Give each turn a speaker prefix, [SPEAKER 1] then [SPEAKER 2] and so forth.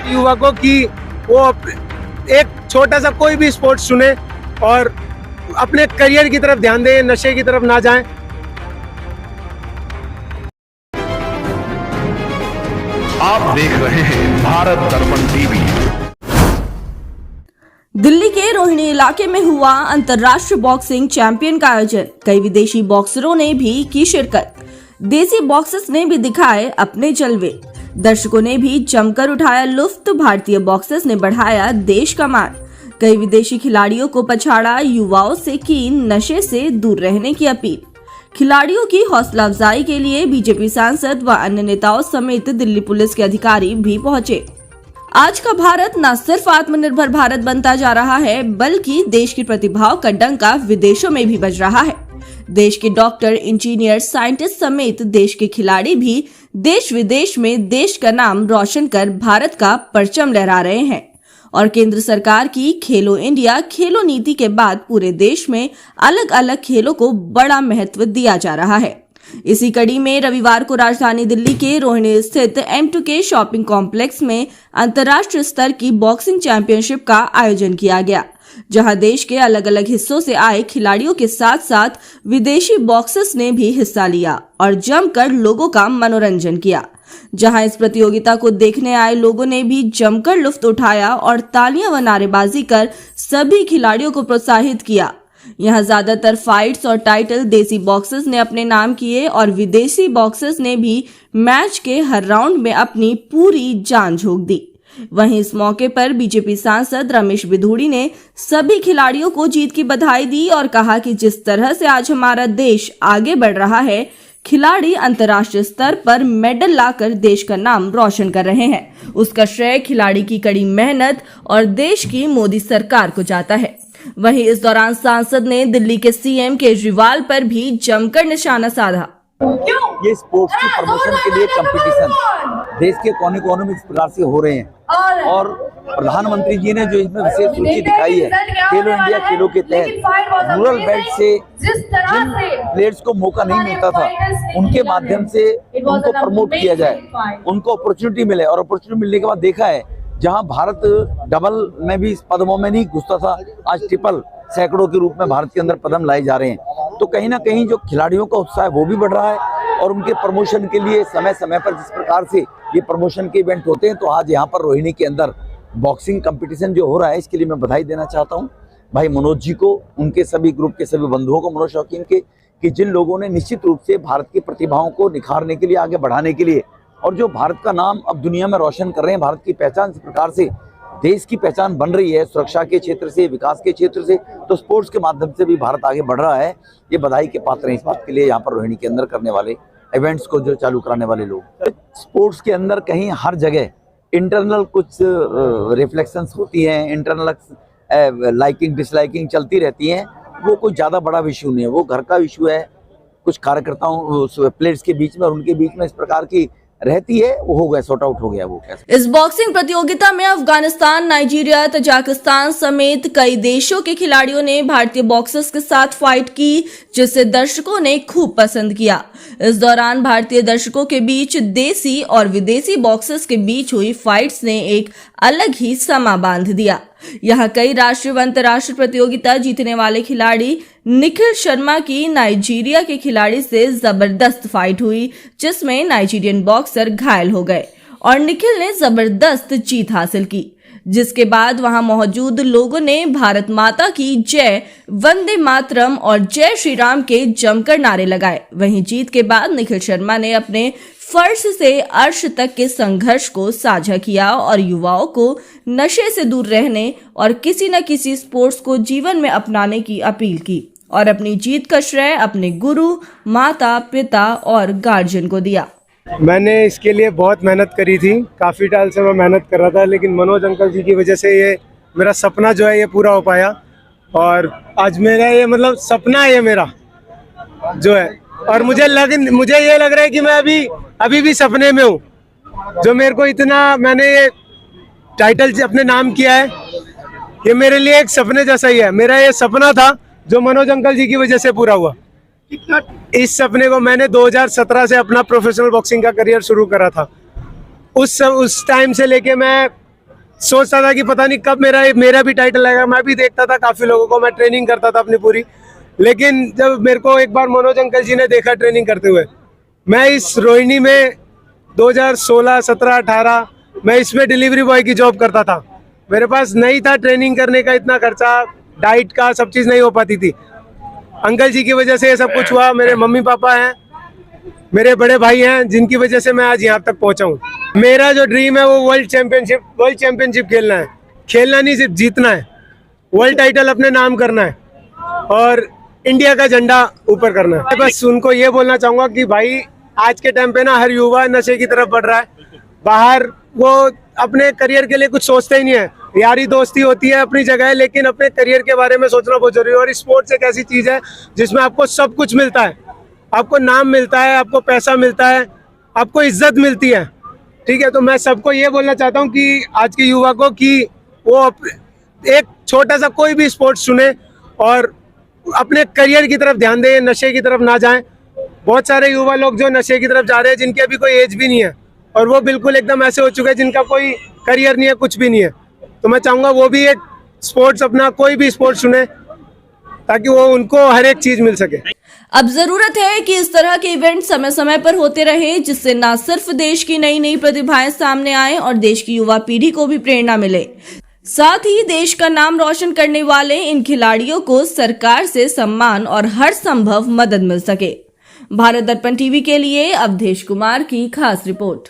[SPEAKER 1] युवकों की वो एक छोटा सा कोई भी स्पोर्ट्स चुने और अपने करियर की तरफ ध्यान दें, नशे की तरफ ना जाएं।
[SPEAKER 2] आप देख रहे हैं भारत दर्पण टीवी।
[SPEAKER 3] दिल्ली के रोहिणी इलाके में हुआ अंतर्राष्ट्रीय बॉक्सिंग चैंपियन का आयोजन। कई विदेशी बॉक्सरों ने भी की शिरकत। देसी बॉक्सर्स ने भी दिखाए अपने जलवे। दर्शकों ने भी जमकर उठाया लुत्फ। भारतीय बॉक्सर्स ने बढ़ाया देश का मान। कई विदेशी खिलाड़ियों को पछाड़ा। युवाओं से की नशे से दूर रहने की अपील। खिलाड़ियों की हौसला अफजाई के लिए बीजेपी सांसद व अन्य नेताओं समेत दिल्ली पुलिस के अधिकारी भी पहुंचे। आज का भारत न सिर्फ आत्मनिर्भर भारत बनता जा रहा है, बल्कि देश की प्रतिभाओं का डंका विदेशों में भी बज रहा है। देश के डॉक्टर, इंजीनियर, साइंटिस्ट समेत देश के खिलाड़ी भी देश विदेश में देश का नाम रोशन कर भारत का परचम लहरा रहे हैं। और केंद्र सरकार की खेलो इंडिया खेलो नीति के बाद पूरे देश में अलग अलग खेलों को बड़ा महत्व दिया जा रहा है। इसी कड़ी में रविवार को राजधानी दिल्ली के रोहिणी स्थित M2K शॉपिंग कॉम्प्लेक्स में अंतर्राष्ट्रीय स्तर की बॉक्सिंग चैंपियनशिप का आयोजन किया गया, जहां देश के अलग अलग हिस्सों से आए खिलाड़ियों के साथ साथ विदेशी बॉक्सर्स ने भी हिस्सा लिया और जमकर लोगों का मनोरंजन किया। जहां इस प्रतियोगिता को देखने आए लोगों ने भी जमकर लुत्फ उठाया और तालियां व नारेबाजी कर सभी खिलाड़ियों को प्रोत्साहित किया। यहां ज्यादातर फाइट्स और टाइटल देसी बॉक्सर्स ने अपने नाम किए और विदेशी बॉक्सर्स ने भी मैच के हर राउंड में अपनी पूरी जान झोंक दी। वहीं इस मौके पर बीजेपी सांसद रमेश बिधूड़ी ने सभी खिलाड़ियों को जीत की बधाई दी और कहा कि जिस तरह से आज हमारा देश आगे बढ़ रहा है, खिलाड़ी अंतर्राष्ट्रीय स्तर पर मेडल लाकर देश का नाम रोशन कर रहे हैं, उसका श्रेय खिलाड़ी की कड़ी मेहनत और देश की मोदी सरकार को जाता है। वहीं इस दौरान सांसद ने दिल्ली के सीएम केजरीवाल पर भी जमकर निशाना साधा।
[SPEAKER 4] ये स्पोर्ट्स की प्रमोशन के लिए कंपटीशन देश के कोने कोने में इस प्रकार से हो रहे हैं और प्रधानमंत्री जी ने जो इसमें विशेष रुचि दिखाई है, खेलो इंडिया खेलों के तहत रूरल बेल्ट से जिन प्लेयर्स को मौका नहीं मिलता था, उनके माध्यम से उनको प्रमोट किया जाए, उनको अपॉर्चुनिटी मिले। और अपॉर्चुनिटी मिलने के बाद देखा है, जहां भारत डबल में भी पदमों में नहीं घुसता था, आज ट्रिपल सैकड़ों के रूप में भारत के अंदर कदम लाए जा रहे हैं। तो कहीं ना कहीं जो खिलाड़ियों का उत्साह है वो भी बढ़ रहा है और उनके प्रमोशन के लिए समय समय पर जिस प्रकार से ये प्रमोशन के इवेंट होते हैं, तो आज यहाँ पर रोहिणी के अंदर बॉक्सिंग कंपटीशन जो हो रहा है, इसके लिए मैं बधाई देना चाहता हूँ भाई मनोज जी को, उनके सभी ग्रुप के सभी बंधुओं को, मनोज शौकीन के, कि जिन लोगों ने निश्चित रूप से भारत की प्रतिभाओं को निखारने के लिए, आगे बढ़ाने के लिए, और जो भारत का नाम अब दुनिया में रोशन कर रहे हैं, भारत की पहचान इस प्रकार से देश की पहचान बन रही है, सुरक्षा के क्षेत्र से, विकास के क्षेत्र से, तो स्पोर्ट्स के माध्यम से भी भारत आगे बढ़ रहा है। ये बधाई के पात्र हैं इस बात के लिए, यहाँ पर रोहिणी के अंदर करने वाले इवेंट्स को जो चालू कराने वाले लोग। स्पोर्ट्स के अंदर कहीं हर जगह इंटरनल कुछ रिफ्लेक्शंस होती हैं, इंटरनल लाइकिंग डिसलाइकिंग चलती रहती हैं, वो कोई ज़्यादा बड़ा इशू नहीं है, वो घर का इशू है। कुछ कार्यकर्ताओं प्लेयर्स के बीच में और उनके बीच में इस प्रकार की रहती है, वो हो गया, सॉर्ट आउट हो गया वो।
[SPEAKER 3] इस बॉक्सिंग प्रतियोगिता में अफगानिस्तान, नाइजीरिया, तजाकिस्तान समेत कई देशों के खिलाड़ियों ने भारतीय बॉक्सर्स के साथ फाइट की, जिसे दर्शकों ने खूब पसंद किया। इस दौरान भारतीय दर्शकों के बीच देसी और विदेशी बॉक्सर्स के बीच हुई फाइट्स ने एक अलग ही समा बांध दिया। यहाँ कई राष्ट्रीय व अंतर्राष्ट्रीय प्रतियोगिता जीतने वाले खिलाड़ी निखिल शर्मा की नाइजीरिया के खिलाड़ी से जबरदस्त फाइट हुई, जिसमें नाइजीरियन बॉक्सर घायल हो गए और निखिल ने जबरदस्त जीत हासिल की। जिसके बाद वहां मौजूद लोगों ने भारत माता की जय, वंदे मातरम और जय श्री राम के जमकर नारे लगाए। वहीं जीत के बाद निखिल शर्मा ने अपने फर्श से अर्श तक के संघर्ष को साझा किया और युवाओं को नशे से दूर रहने और किसी न किसी स्पोर्ट्स को जीवन में अपनाने की अपील की और अपनी जीत का श्रेय अपने गुरु, माता, पिता और गार्जियन को दिया।
[SPEAKER 1] मैंने इसके लिए बहुत मेहनत करी थी, काफ़ी टाइम से मैं मेहनत कर रहा था, लेकिन मनोज अंकल जी की वजह से ये मेरा सपना जो है ये पूरा हो पाया। और आज मेरा ये मतलब सपना है ये मेरा जो है, और मुझे ये लग रहा है कि मैं अभी भी सपने में हूँ। जो मेरे को इतना मैंने ये टाइटल अपने नाम किया है, ये मेरे लिए एक सपने जैसा ही है। मेरा ये सपना था जो मनोज अंकल जी की वजह से पूरा हुआ। इस सपने को मैंने 2017 से अपना प्रोफेशनल बॉक्सिंग का करियर शुरू करा था। उस टाइम से लेके मैं सोचता था कि पता नहीं कब मेरा भी टाइटल आएगा। मैं भी देखता था काफ़ी लोगों को, मैं ट्रेनिंग करता था अपनी पूरी, लेकिन जब मेरे को एक बार मनोज अंकल जी ने देखा ट्रेनिंग करते हुए, मैं इस रोहिणी में 2016, 17, 18 मैं इसमें डिलीवरी बॉय की जॉब करता था। मेरे पास नहीं था ट्रेनिंग करने का इतना खर्चा, डाइट का सब चीज़ नहीं हो पाती थी। अंकल जी की वजह से ये सब कुछ हुआ। मेरे मम्मी पापा हैं, मेरे बड़े भाई हैं, जिनकी वजह से मैं आज यहाँ तक पहुँचा हूँ। मेरा जो ड्रीम है वो वर्ल्ड चैंपियनशिप खेलना है। खेलना नहीं, सिर्फ जीतना है। वर्ल्ड टाइटल अपने नाम करना है और इंडिया का झंडा ऊपर करना है। बस उनको ये बोलना चाहूँगा कि भाई आज के टाइम पे ना हर युवा नशे की तरफ बढ़ रहा है। बाहर वो अपने करियर के लिए कुछ सोचते ही नहीं है। यारी दोस्ती होती है अपनी जगह है, लेकिन अपने करियर के बारे में सोचना बहुत जरूरी है। और स्पोर्ट्स एक ऐसी चीज़ है जिसमें आपको सब कुछ मिलता है। आपको नाम मिलता है, आपको पैसा मिलता है, आपको इज्जत मिलती है। ठीक है, तो मैं सबको ये बोलना चाहता हूँ कि आज के युवा को कि वो एक छोटा सा कोई भी स्पोर्ट्स चुने और अपने करियर की तरफ ध्यान दें, नशे की तरफ ना जाएं। बहुत सारे युवा लोग जो नशे की तरफ जा रहे हैं, जिनकी अभी कोई एज भी नहीं है और वो बिल्कुल एकदम ऐसे हो चुके हैं जिनका कोई करियर नहीं है, कुछ भी नहीं है। तो मैं चाहूँगा वो भी एक स्पोर्ट्स, अपना कोई भी स्पोर्ट्स चुने ताकि वो उनको हर एक चीज मिल सके।
[SPEAKER 3] अब जरूरत है कि इस तरह के इवेंट समय समय पर होते रहे, जिससे न सिर्फ देश की नई नई प्रतिभाएं सामने आए और देश की युवा पीढ़ी को भी प्रेरणा मिले। साथ ही देश का नाम रोशन करने वाले इन खिलाड़ियों को सरकार से सम्मान और हर संभव मदद मिल सके। भारत दर्पण टीवी के लिए अवधेश कुमार की खास रिपोर्ट।